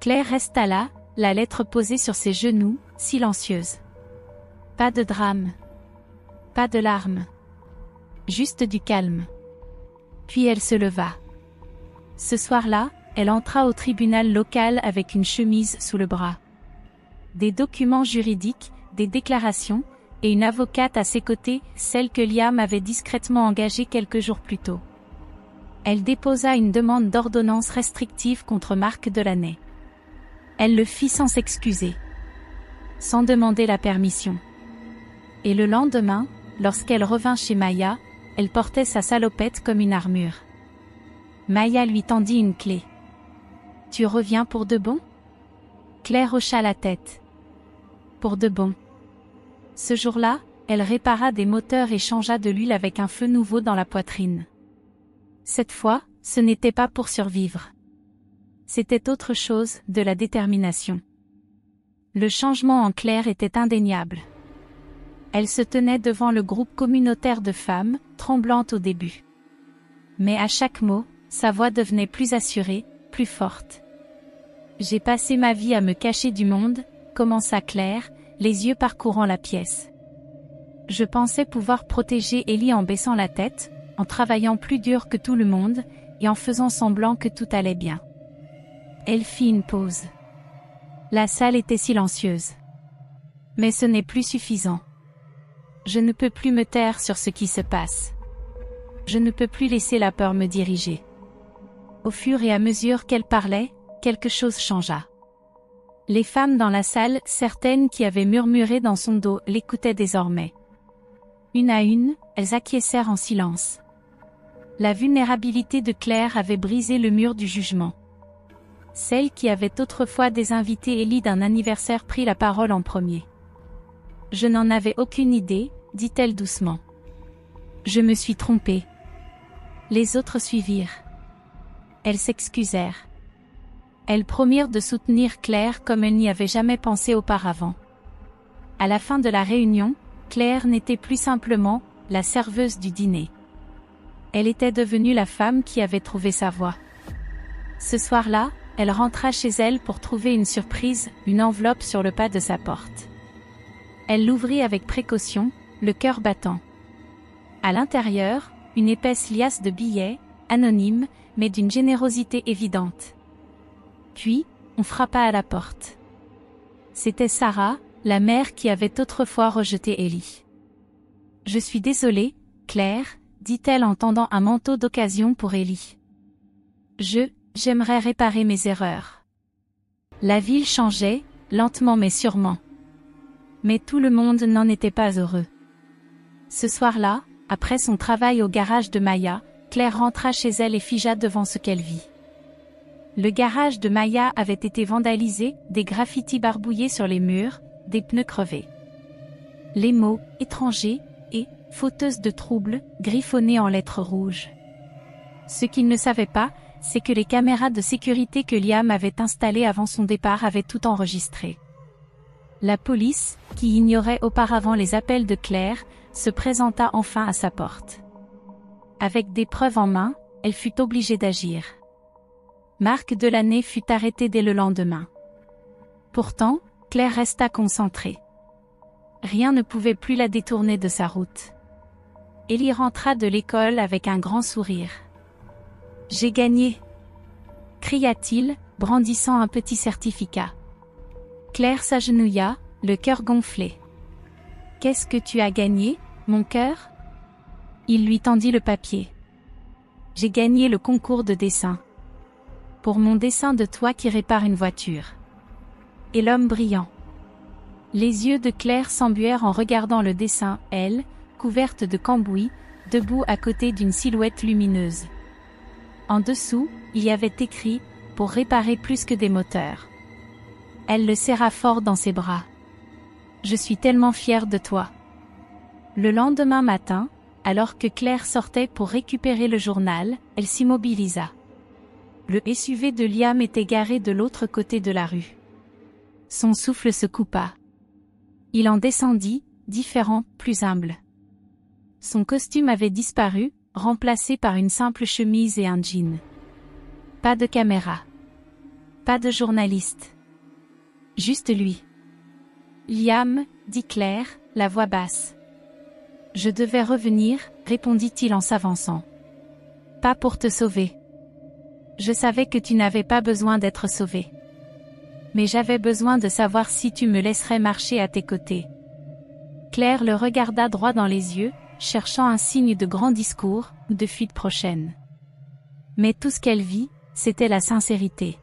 Claire resta là, la lettre posée sur ses genoux, silencieuse. Pas de drame. Pas de larmes. Juste du calme. Puis elle se leva. Ce soir-là, elle entra au tribunal local avec une chemise sous le bras. Des documents juridiques, des déclarations, et une avocate à ses côtés, celle que Liam avait discrètement engagée quelques jours plus tôt. Elle déposa une demande d'ordonnance restrictive contre Marc Delaney. Elle le fit sans s'excuser. Sans demander la permission. Et le lendemain, lorsqu'elle revint chez Maya, elle portait sa salopette comme une armure. Maya lui tendit une clé. « Tu reviens pour de bon ?» Claire hocha la tête. « Pour de bon. » Ce jour-là, elle répara des moteurs et changea de l'huile avec un feu nouveau dans la poitrine. Cette fois, ce n'était pas pour survivre. C'était autre chose, de la détermination. Le changement en Claire était indéniable. Elle se tenait devant le groupe communautaire de femmes, tremblante au début. Mais à chaque mot, sa voix devenait plus assurée, plus forte. « J'ai passé ma vie à me cacher du monde », commença Claire, les yeux parcourant la pièce. « Je pensais pouvoir protéger Ellie en baissant la tête, en travaillant plus dur que tout le monde, et en faisant semblant que tout allait bien. » Elle fit une pause. La salle était silencieuse. Mais ce n'est plus suffisant. Je ne peux plus me taire sur ce qui se passe. Je ne peux plus laisser la peur me diriger. Au fur et à mesure qu'elle parlait, quelque chose changea. Les femmes dans la salle, certaines qui avaient murmuré dans son dos, l'écoutaient désormais. Une à une, elles acquiescèrent en silence. La vulnérabilité de Claire avait brisé le mur du jugement. Celle qui avait autrefois désinvité Ellie d'un anniversaire prit la parole en premier. « Je n'en avais aucune idée, dit-elle doucement. Je me suis trompée. » Les autres suivirent. Elles s'excusèrent. Elles promirent de soutenir Claire comme elles n'y avaient jamais pensé auparavant. À la fin de la réunion, Claire n'était plus simplement la serveuse du dîner. Elle était devenue la femme qui avait trouvé sa voie. Ce soir-là, elle rentra chez elle pour trouver une surprise, une enveloppe sur le pas de sa porte. Elle l'ouvrit avec précaution, le cœur battant. À l'intérieur, une épaisse liasse de billets, anonymes, mais d'une générosité évidente. Puis, on frappa à la porte. C'était Sarah, la mère qui avait autrefois rejeté Ellie. « Je suis désolée, Claire, » dit-elle en tendant un manteau d'occasion pour Ellie. « J'aimerais réparer mes erreurs. » La ville changeait, lentement mais sûrement. Mais tout le monde n'en était pas heureux. Ce soir-là, après son travail au garage de Maya, Claire rentra chez elle et figea devant ce qu'elle vit. Le garage de Maya avait été vandalisé, des graffitis barbouillés sur les murs, des pneus crevés. Les mots « étranger » et « fauteuse de troubles » griffonnés en lettres rouges. Ce qu'il ne savait pas, c'est que les caméras de sécurité que Liam avait installées avant son départ avaient tout enregistré. La police, qui ignorait auparavant les appels de Claire, se présenta enfin à sa porte. Avec des preuves en main, elle fut obligée d'agir. Marc Delaney fut arrêté dès le lendemain. Pourtant, Claire resta concentrée. Rien ne pouvait plus la détourner de sa route. Ellie rentra de l'école avec un grand sourire. « J'ai gagné !» cria-t-il, brandissant un petit certificat. Claire s'agenouilla, le cœur gonflé. « Qu'est-ce que tu as gagné, mon cœur ?» Il lui tendit le papier. « J'ai gagné le concours de dessin. Pour mon dessin de toi qui répare une voiture. » Et l'homme brillant. Les yeux de Claire s'embuèrent en regardant le dessin, elle, couverte de cambouis, debout à côté d'une silhouette lumineuse. En dessous, il y avait écrit « Pour réparer plus que des moteurs ». Elle le serra fort dans ses bras. « Je suis tellement fière de toi. » Le lendemain matin, alors que Claire sortait pour récupérer le journal, elle s'immobilisa. Le SUV de Liam était garé de l'autre côté de la rue. Son souffle se coupa. Il en descendit, différent, plus humble. Son costume avait disparu, remplacé par une simple chemise et un jean. Pas de caméra. Pas de journaliste. Juste lui. « Liam, » dit Claire, la voix basse. « Je devais revenir, » répondit-il en s'avançant. « Pas pour te sauver. Je savais que tu n'avais pas besoin d'être sauvé. Mais j'avais besoin de savoir si tu me laisserais marcher à tes côtés. » Claire le regarda droit dans les yeux, cherchant un signe de grand discours ou de fuite prochaine. Mais tout ce qu'elle vit, c'était la sincérité.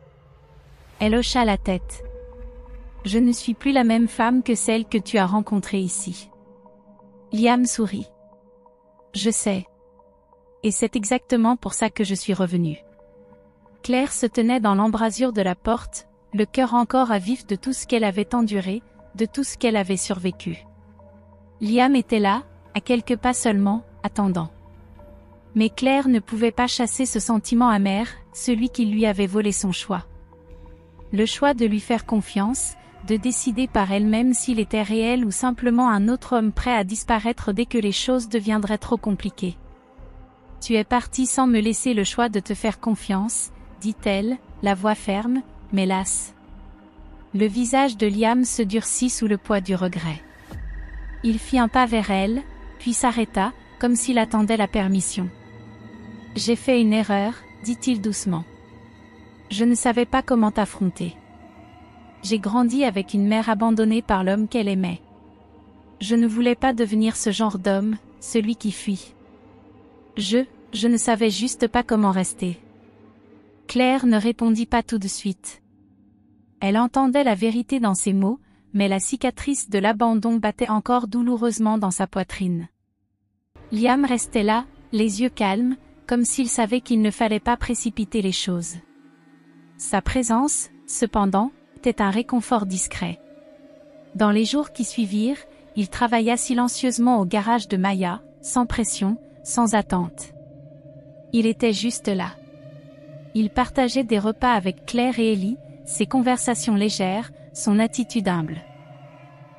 Elle hocha la tête. « Je ne suis plus la même femme que celle que tu as rencontrée ici. » Liam sourit. « Je sais. Et c'est exactement pour ça que je suis revenue. » Claire se tenait dans l'embrasure de la porte, le cœur encore à vif de tout ce qu'elle avait enduré, de tout ce qu'elle avait survécu. Liam était là, à quelques pas seulement, attendant. Mais Claire ne pouvait pas chasser ce sentiment amer, celui qui lui avait volé son choix. Le choix de lui faire confiance, de décider par elle-même s'il était réel ou simplement un autre homme prêt à disparaître dès que les choses deviendraient trop compliquées. Tu es parti sans me laisser le choix de te faire confiance, dit-elle, la voix ferme, mais lasse. Le visage de Liam se durcit sous le poids du regret. Il fit un pas vers elle, puis s'arrêta, comme s'il attendait la permission. « J'ai fait une erreur, dit-il doucement. Je ne savais pas comment t'affronter. J'ai grandi avec une mère abandonnée par l'homme qu'elle aimait. Je ne voulais pas devenir ce genre d'homme, celui qui fuit. Je ne savais juste pas comment rester. » Claire ne répondit pas tout de suite. Elle entendait la vérité dans ses mots, mais la cicatrice de l'abandon battait encore douloureusement dans sa poitrine. Liam restait là, les yeux calmes, comme s'il savait qu'il ne fallait pas précipiter les choses. Sa présence, cependant, était un réconfort discret. Dans les jours qui suivirent, il travailla silencieusement au garage de Maya, sans pression, sans attente. Il était juste là. Il partageait des repas avec Claire et Ellie, ses conversations légères, son attitude humble.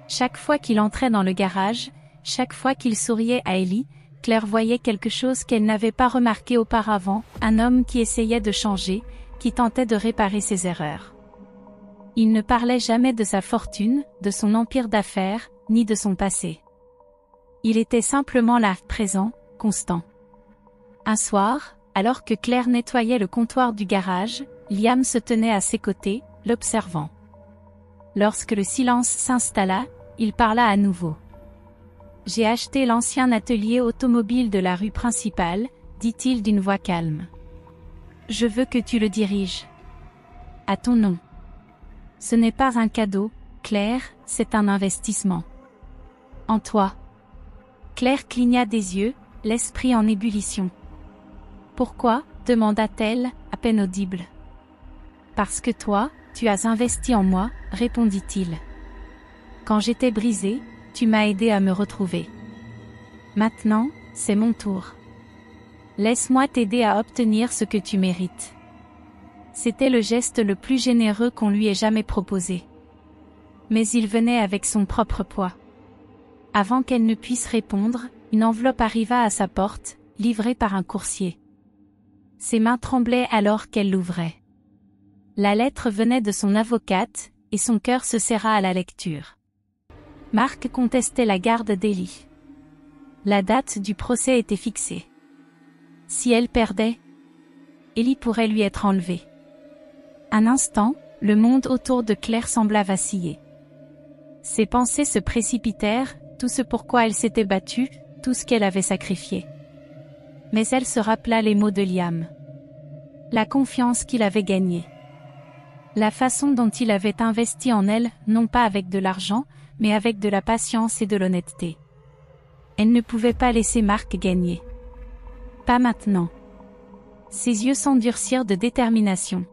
Chaque fois qu'il entrait dans le garage, chaque fois qu'il souriait à Ellie, Claire voyait quelque chose qu'elle n'avait pas remarqué auparavant, un homme qui essayait de changer, qui tentait de réparer ses erreurs. Il ne parlait jamais de sa fortune, de son empire d'affaires, ni de son passé. Il était simplement là, présent, constant. Un soir, alors que Claire nettoyait le comptoir du garage, Liam se tenait à ses côtés, l'observant. Lorsque le silence s'installa, il parla à nouveau. « J'ai acheté l'ancien atelier automobile de la rue principale, dit-il d'une voix calme. Je veux que tu le diriges. À ton nom. Ce n'est pas un cadeau, Claire, c'est un investissement. En toi. » Claire cligna des yeux, l'esprit en ébullition. « Pourquoi ?» demanda-t-elle, à peine audible. « Parce que toi, tu as investi en moi, répondit-il. Quand j'étais brisée, tu m'as aidé à me retrouver. Maintenant, c'est mon tour. Laisse-moi t'aider à obtenir ce que tu mérites. » C'était le geste le plus généreux qu'on lui ait jamais proposé. Mais il venait avec son propre poids. Avant qu'elle ne puisse répondre, une enveloppe arriva à sa porte, livrée par un coursier. Ses mains tremblaient alors qu'elle l'ouvrait. La lettre venait de son avocate, et son cœur se serra à la lecture. Marc contestait la garde d'Ellie. La date du procès était fixée. Si elle perdait, Ellie pourrait lui être enlevée. Un instant, le monde autour de Claire sembla vaciller. Ses pensées se précipitèrent, tout ce pourquoi elle s'était battue, tout ce qu'elle avait sacrifié. Mais elle se rappela les mots de Liam. La confiance qu'il avait gagnée. La façon dont il avait investi en elle, non pas avec de l'argent, mais avec de la patience et de l'honnêteté. Elle ne pouvait pas laisser Marc gagner. Pas maintenant. Ses yeux s'endurcirent de détermination.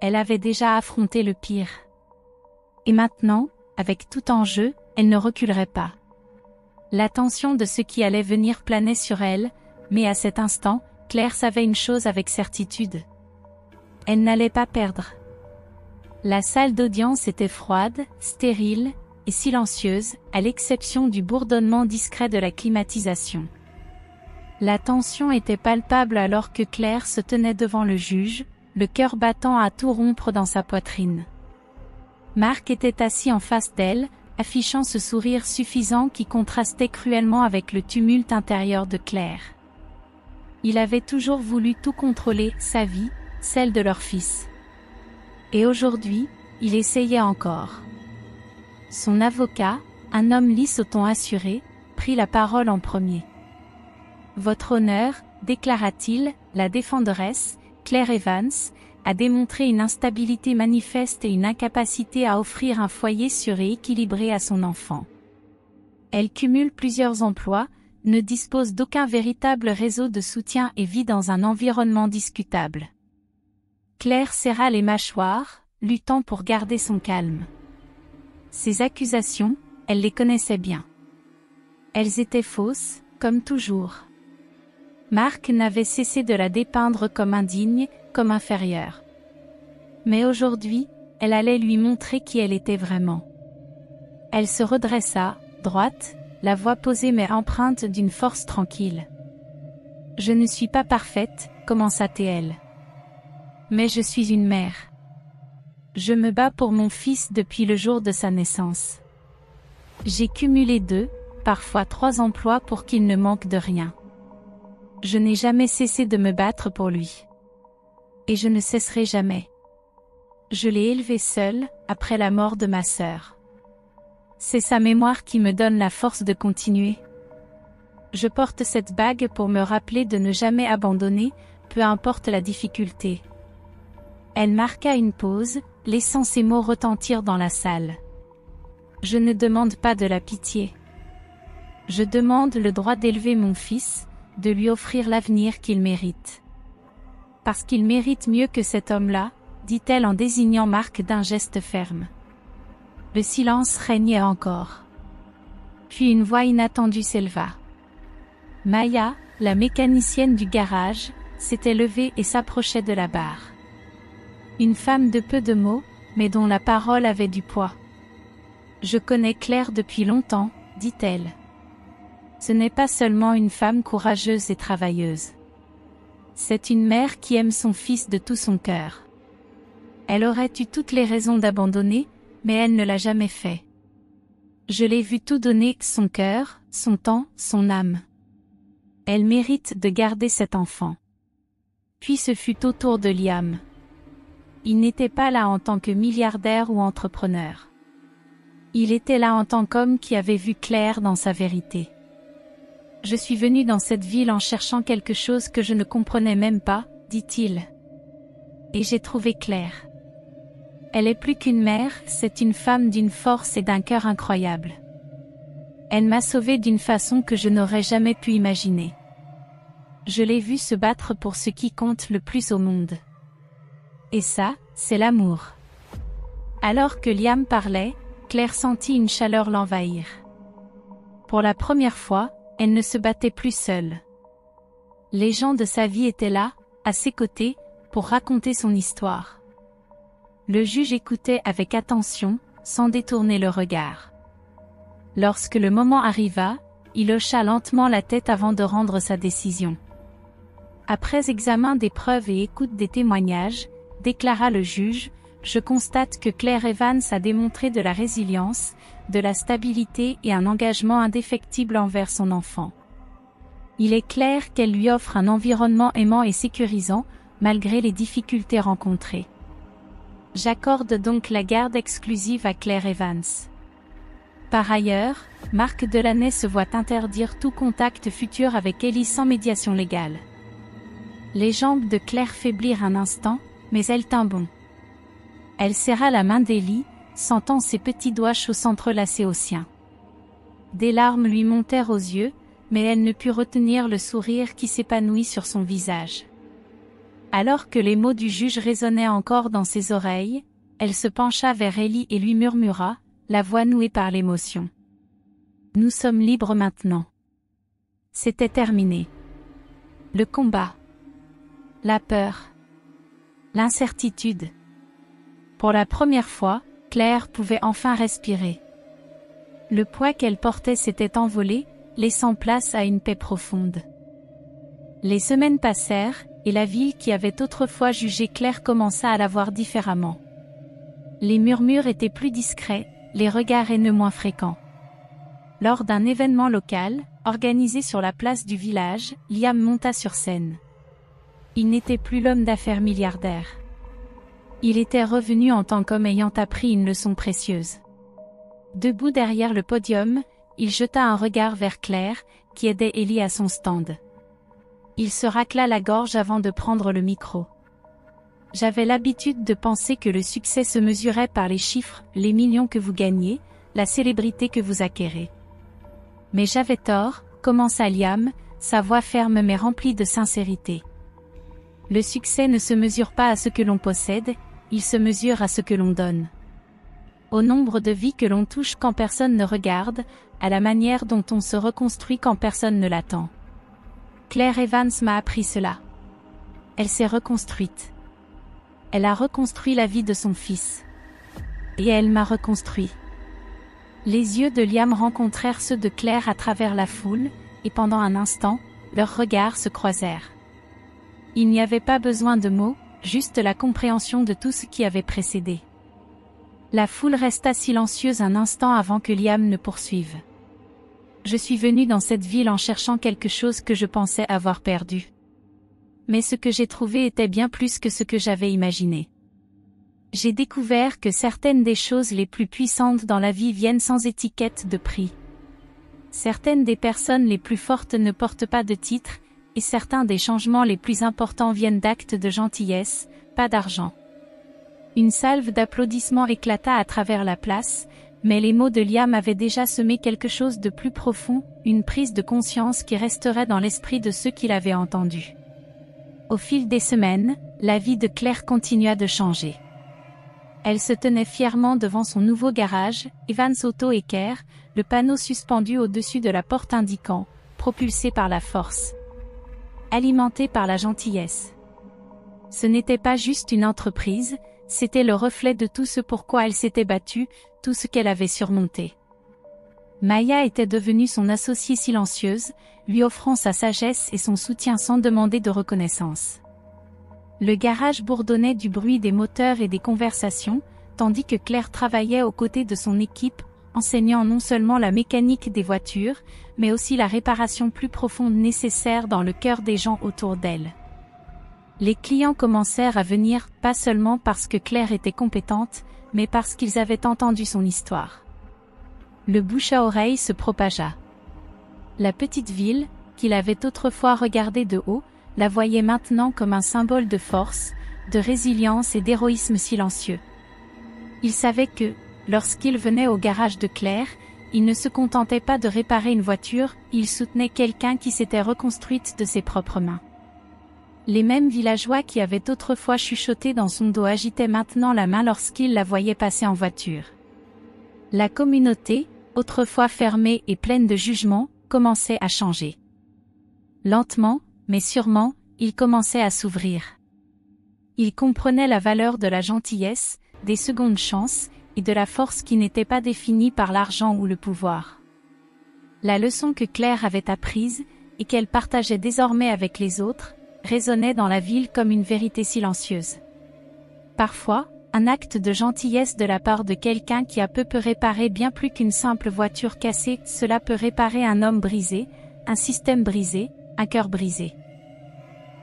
Elle avait déjà affronté le pire. Et maintenant, avec tout en jeu, elle ne reculerait pas. L'attention de ce qui allait venir planait sur elle, mais à cet instant, Claire savait une chose avec certitude. Elle n'allait pas perdre. La salle d'audience était froide, stérile et silencieuse, à l'exception du bourdonnement discret de la climatisation. La tension était palpable alors que Claire se tenait devant le juge, le cœur battant à tout rompre dans sa poitrine. Marc était assis en face d'elle, affichant ce sourire suffisant qui contrastait cruellement avec le tumulte intérieur de Claire. Il avait toujours voulu tout contrôler, sa vie, celle de leur fils. Et aujourd'hui, il essayait encore. Son avocat, un homme lisse au ton assuré, prit la parole en premier. « Votre honneur, déclara-t-il, la défenderesse, Claire Evans, a démontré une instabilité manifeste et une incapacité à offrir un foyer sûr et équilibré à son enfant. Elle cumule plusieurs emplois, ne dispose d'aucun véritable réseau de soutien et vit dans un environnement discutable. » Claire serra les mâchoires, luttant pour garder son calme. Ces accusations, elle les connaissait bien. Elles étaient fausses, comme toujours. Marc n'avait cessé de la dépeindre comme indigne, comme inférieure. Mais aujourd'hui, elle allait lui montrer qui elle était vraiment. Elle se redressa, droite, la voix posée mais empreinte d'une force tranquille. « Je ne suis pas parfaite, commença-t-elle. Mais je suis une mère. Je me bats pour mon fils depuis le jour de sa naissance. J'ai cumulé 2, parfois 3 emplois pour qu'il ne manque de rien. Je n'ai jamais cessé de me battre pour lui. Et je ne cesserai jamais. Je l'ai élevé seule, après la mort de ma sœur. C'est sa mémoire qui me donne la force de continuer. Je porte cette bague pour me rappeler de ne jamais abandonner, peu importe la difficulté. » Elle marqua une pause, laissant ses mots retentir dans la salle. « Je ne demande pas de la pitié. Je demande le droit d'élever mon fils, de lui offrir l'avenir qu'il mérite. Parce qu'il mérite mieux que cet homme-là, dit-elle en désignant Marc d'un geste ferme. Le silence régnait encore. Puis une voix inattendue s'éleva. Maya, la mécanicienne du garage, s'était levée et s'approchait de la barre. Une femme de peu de mots, mais dont la parole avait du poids. « Je connais Claire depuis longtemps, dit-elle. Ce n'est pas seulement une femme courageuse et travailleuse. C'est une mère qui aime son fils de tout son cœur. Elle aurait eu toutes les raisons d'abandonner, mais elle ne l'a jamais fait. Je l'ai vue tout donner, son cœur, son temps, son âme. Elle mérite de garder cet enfant. » Puis ce fut au tour de Liam. Il n'était pas là en tant que milliardaire ou entrepreneur. Il était là en tant qu'homme qui avait vu clair dans sa vérité. « Je suis venu dans cette ville en cherchant quelque chose que je ne comprenais même pas, dit-il. Et j'ai trouvé Claire. Elle est plus qu'une mère, c'est une femme d'une force et d'un cœur incroyable. Elle m'a sauvé d'une façon que je n'aurais jamais pu imaginer. Je l'ai vue se battre pour ce qui compte le plus au monde. Et ça, c'est l'amour. » Alors que Liam parlait, Claire sentit une chaleur l'envahir. Pour la première fois, elle ne se battait plus seule. Les gens de sa vie étaient là, à ses côtés, pour raconter son histoire. Le juge écoutait avec attention, sans détourner le regard. Lorsque le moment arriva, il hocha lentement la tête avant de rendre sa décision. Après examen des preuves et écoute des témoignages, déclara le juge, je constate que Claire Evans a démontré de la résilience, de la stabilité et un engagement indéfectible envers son enfant. Il est clair qu'elle lui offre un environnement aimant et sécurisant, malgré les difficultés rencontrées. J'accorde donc la garde exclusive à Claire Evans. Par ailleurs, Marc Delaney se voit interdire tout contact futur avec Ellie sans médiation légale. Les jambes de Claire faiblirent un instant, mais elle tint bon. Elle serra la main d'Ellie, sentant ses petits doigts chauds s'entrelacer aux siens. Des larmes lui montèrent aux yeux, mais elle ne put retenir le sourire qui s'épanouit sur son visage. Alors que les mots du juge résonnaient encore dans ses oreilles, elle se pencha vers Ellie et lui murmura, la voix nouée par l'émotion. « Nous sommes libres maintenant. » C'était terminé. Le combat. La peur. L'incertitude. Pour la première fois, Claire pouvait enfin respirer. Le poids qu'elle portait s'était envolé, laissant place à une paix profonde. Les semaines passèrent, et la ville qui avait autrefois jugé Claire commença à la voir différemment. Les murmures étaient plus discrets, les regards haineux moins fréquents. Lors d'un événement local, organisé sur la place du village, Liam monta sur scène. Il n'était plus l'homme d'affaires milliardaire. Il était revenu en tant qu'homme ayant appris une leçon précieuse. Debout derrière le podium, il jeta un regard vers Claire, qui aidait Ellie à son stand. Il se racla la gorge avant de prendre le micro. « J'avais l'habitude de penser que le succès se mesurait par les chiffres, les millions que vous gagnez, la célébrité que vous acquérez. Mais j'avais tort, commença Liam, sa voix ferme mais remplie de sincérité. Le succès ne se mesure pas à ce que l'on possède, il se mesure à ce que l'on donne. Au nombre de vies que l'on touche quand personne ne regarde, à la manière dont on se reconstruit quand personne ne l'attend. Claire Evans m'a appris cela. Elle s'est reconstruite. Elle a reconstruit la vie de son fils. et elle m'a reconstruit. Les yeux de Liam rencontrèrent ceux de Claire à travers la foule, et pendant un instant, leurs regards se croisèrent. Il n'y avait pas besoin de mots, juste la compréhension de tout ce qui avait précédé. La foule resta silencieuse un instant avant que Liam ne poursuive. Je suis venu dans cette ville en cherchant quelque chose que je pensais avoir perdu. Mais ce que j'ai trouvé était bien plus que ce que j'avais imaginé. J'ai découvert que certaines des choses les plus puissantes dans la vie viennent sans étiquette de prix. Certaines des personnes les plus fortes ne portent pas de titre, et certains des changements les plus importants viennent d'actes de gentillesse, pas d'argent. Une salve d'applaudissements éclata à travers la place, mais les mots de Liam avaient déjà semé quelque chose de plus profond, une prise de conscience qui resterait dans l'esprit de ceux qui l'avaient entendu. Au fil des semaines, la vie de Claire continua de changer. Elle se tenait fièrement devant son nouveau garage, Evans Auto & Care, le panneau suspendu au-dessus de la porte indiquant « Propulsé par la force ». Alimenté par la gentillesse. Ce n'était pas juste une entreprise, c'était le reflet de tout ce pourquoi elle s'était battue, tout ce qu'elle avait surmonté. Maya était devenue son associée silencieuse, lui offrant sa sagesse et son soutien sans demander de reconnaissance. Le garage bourdonnait du bruit des moteurs et des conversations, tandis que Claire travaillait aux côtés de son équipe, enseignant non seulement la mécanique des voitures, mais aussi la réparation plus profonde nécessaire dans le cœur des gens autour d'elle. Les clients commencèrent à venir, pas seulement parce que Claire était compétente, mais parce qu'ils avaient entendu son histoire. Le bouche à oreille se propagea. La petite ville, qu'il avait autrefois regardée de haut, la voyait maintenant comme un symbole de force, de résilience et d'héroïsme silencieux. Il savait que, lorsqu'il venait au garage de Claire, il ne se contentait pas de réparer une voiture, il soutenait quelqu'un qui s'était reconstruite de ses propres mains. Les mêmes villageois qui avaient autrefois chuchoté dans son dos agitaient maintenant la main lorsqu'ils la voyaient passer en voiture. La communauté, autrefois fermée et pleine de jugement, commençait à changer. Lentement, mais sûrement, il commençait à s'ouvrir. Il comprenait la valeur de la gentillesse, des secondes chances, et de la force qui n'était pas définie par l'argent ou le pouvoir. La leçon que Claire avait apprise, et qu'elle partageait désormais avec les autres, résonnait dans la ville comme une vérité silencieuse. Parfois, un acte de gentillesse de la part de quelqu'un qui a peu peut réparer bien plus qu'une simple voiture cassée, cela peut réparer un homme brisé, un système brisé, un cœur brisé.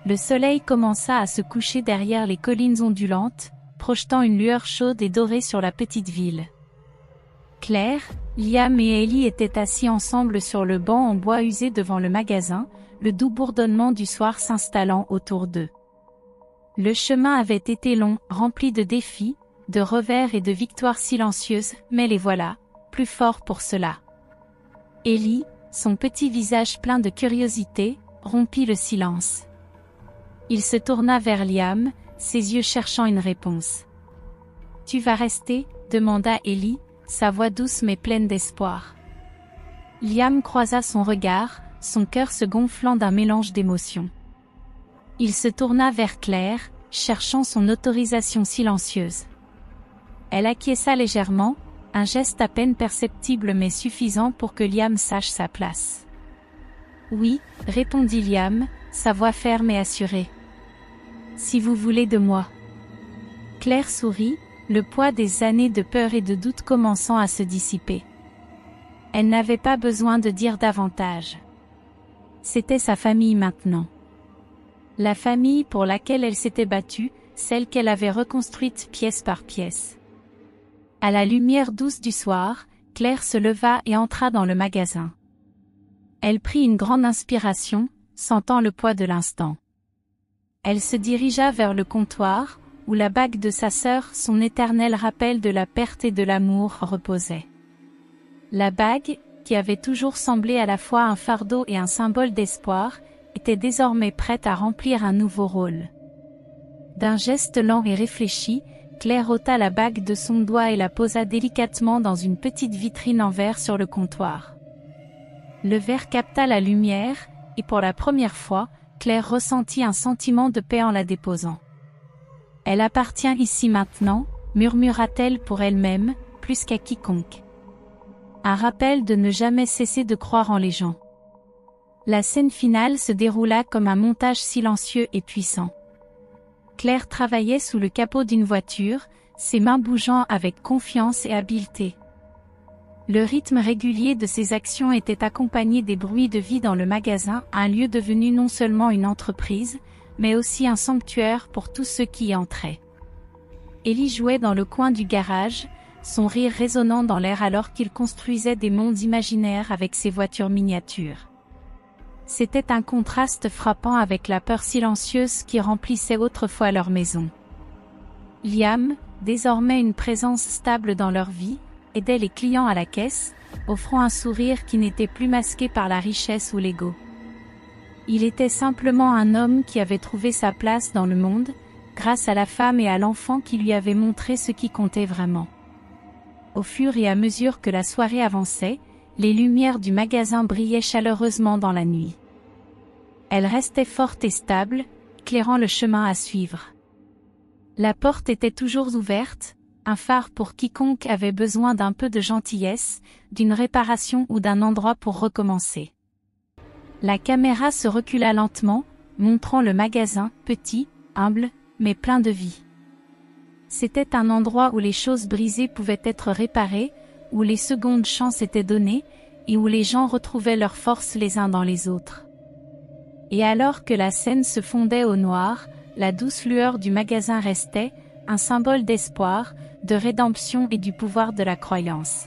Le soleil commença à se coucher derrière les collines ondulantes, projetant une lueur chaude et dorée sur la petite ville. Claire, Liam et Ellie étaient assis ensemble sur le banc en bois usé devant le magasin, le doux bourdonnement du soir s'installant autour d'eux. Le chemin avait été long, rempli de défis, de revers et de victoires silencieuses, mais les voilà, plus forts pour cela. Ellie, son petit visage plein de curiosité, rompit le silence. Il se tourna vers Liam, ses yeux cherchant une réponse. « Tu vas rester ?» demanda Ellie, sa voix douce mais pleine d'espoir. Liam croisa son regard, son cœur se gonflant d'un mélange d'émotions. Il se tourna vers Claire, cherchant son autorisation silencieuse. Elle acquiesça légèrement, un geste à peine perceptible mais suffisant pour que Liam sache sa place. « Oui » répondit Liam, sa voix ferme et assurée. « Si vous voulez de moi. » Claire sourit, le poids des années de peur et de doute commençant à se dissiper. Elle n'avait pas besoin de dire davantage. C'était sa famille maintenant. La famille pour laquelle elle s'était battue, celle qu'elle avait reconstruite pièce par pièce. À la lumière douce du soir, Claire se leva et entra dans le magasin. Elle prit une grande inspiration, sentant le poids de l'instant. Elle se dirigea vers le comptoir, où la bague de sa sœur, son éternel rappel de la perte et de l'amour, reposait. La bague, qui avait toujours semblé à la fois un fardeau et un symbole d'espoir, était désormais prête à remplir un nouveau rôle. D'un geste lent et réfléchi, Claire ôta la bague de son doigt et la posa délicatement dans une petite vitrine en verre sur le comptoir. Le verre capta la lumière, et pour la première fois, Claire ressentit un sentiment de paix en la déposant. Elle appartient ici maintenant, murmura-t-elle pour elle-même, plus qu'à quiconque. Un rappel de ne jamais cesser de croire en les gens. La scène finale se déroula comme un montage silencieux et puissant. Claire travaillait sous le capot d'une voiture, ses mains bougeant avec confiance et habileté. Le rythme régulier de ses actions était accompagné des bruits de vie dans le magasin, un lieu devenu non seulement une entreprise, mais aussi un sanctuaire pour tous ceux qui y entraient. Ellie jouait dans le coin du garage, son rire résonnant dans l'air alors qu'il construisait des mondes imaginaires avec ses voitures miniatures. C'était un contraste frappant avec la peur silencieuse qui remplissait autrefois leur maison. Liam, désormais une présence stable dans leur vie, aidait les clients à la caisse, offrant un sourire qui n'était plus masqué par la richesse ou l'ego. Il était simplement un homme qui avait trouvé sa place dans le monde, grâce à la femme et à l'enfant qui lui avaient montré ce qui comptait vraiment. Au fur et à mesure que la soirée avançait, les lumières du magasin brillaient chaleureusement dans la nuit. Elle restait forte et stable, éclairant le chemin à suivre. La porte était toujours ouverte, un phare pour quiconque avait besoin d'un peu de gentillesse, d'une réparation ou d'un endroit pour recommencer. La caméra se recula lentement, montrant le magasin, petit, humble, mais plein de vie. C'était un endroit où les choses brisées pouvaient être réparées, où les secondes chances étaient données, et où les gens retrouvaient leur force les uns dans les autres. Et alors que la scène se fondait au noir, la douce lueur du magasin restait, un symbole d'espoir, de rédemption et du pouvoir de la croyance.